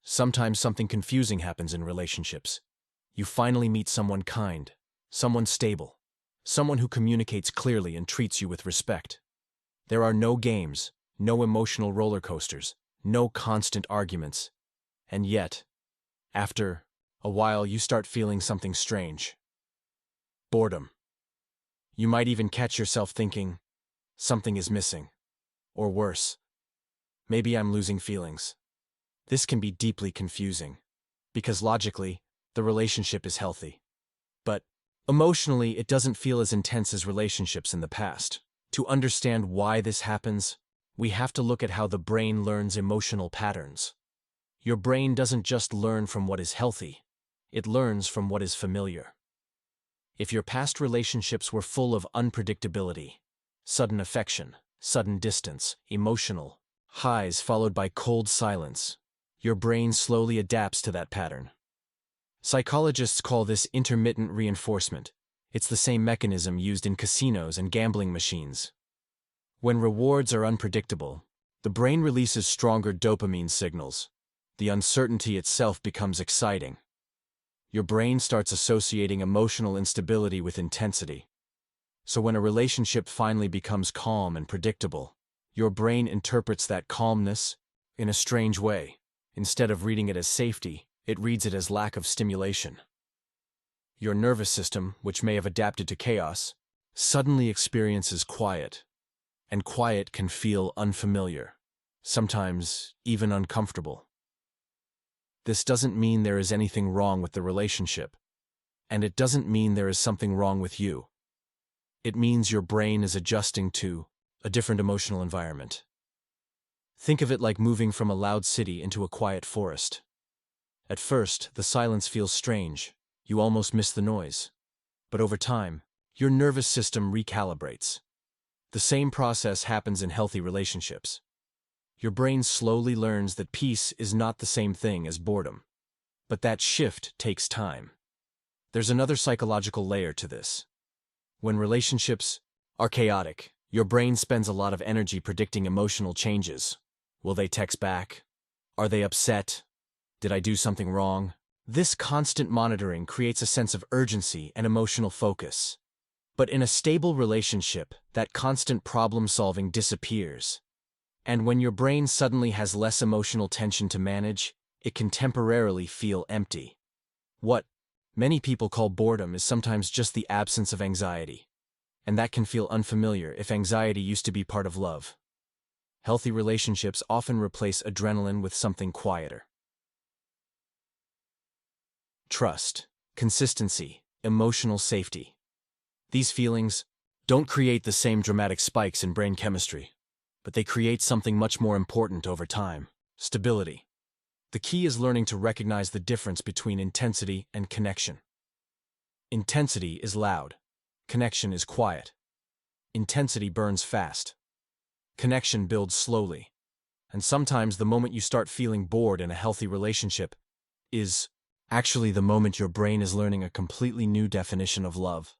Sometimes something confusing happens in relationships. You finally meet someone kind, someone stable, someone who communicates clearly and treats you with respect. There are no games, no emotional roller coasters, no constant arguments. And yet, after a while, you start feeling something strange. Boredom. You might even catch yourself thinking, something is missing. Or worse, maybe I'm losing feelings. This can be deeply confusing, because logically, the relationship is healthy. But emotionally, it doesn't feel as intense as relationships in the past. To understand why this happens, we have to look at how the brain learns emotional patterns. Your brain doesn't just learn from what is healthy, it learns from what is familiar. If your past relationships were full of unpredictability, sudden affection, sudden distance, emotional highs followed by cold silence, your brain slowly adapts to that pattern. Psychologists call this intermittent reinforcement. It's the same mechanism used in casinos and gambling machines. When rewards are unpredictable, the brain releases stronger dopamine signals. The uncertainty itself becomes exciting. Your brain starts associating emotional instability with intensity. So when a relationship finally becomes calm and predictable, your brain interprets that calmness in a strange way. Instead of reading it as safety, it reads it as lack of stimulation. Your nervous system, which may have adapted to chaos, suddenly experiences quiet. And quiet can feel unfamiliar, sometimes even uncomfortable. This doesn't mean there is anything wrong with the relationship, and it doesn't mean there is something wrong with you. It means your brain is adjusting to a different emotional environment. Think of it like moving from a loud city into a quiet forest. At first, the silence feels strange. You almost miss the noise. But over time, your nervous system recalibrates. The same process happens in healthy relationships. Your brain slowly learns that peace is not the same thing as boredom. But that shift takes time. There's another psychological layer to this. When relationships are chaotic, your brain spends a lot of energy predicting emotional changes. Will they text back? Are they upset? Did I do something wrong? This constant monitoring creates a sense of urgency and emotional focus. But in a stable relationship, that constant problem-solving disappears. And when your brain suddenly has less emotional tension to manage, it can temporarily feel empty. What many people call boredom is sometimes just the absence of anxiety. And that can feel unfamiliar if anxiety used to be part of love. Healthy relationships often replace adrenaline with something quieter. Trust, consistency, emotional safety. These feelings don't create the same dramatic spikes in brain chemistry, but they create something much more important over time: stability. The key is learning to recognize the difference between intensity and connection. Intensity is loud. Connection is quiet. Intensity burns fast. Connection builds slowly. And sometimes the moment you start feeling bored in a healthy relationship is actually the moment your brain is learning a completely new definition of love.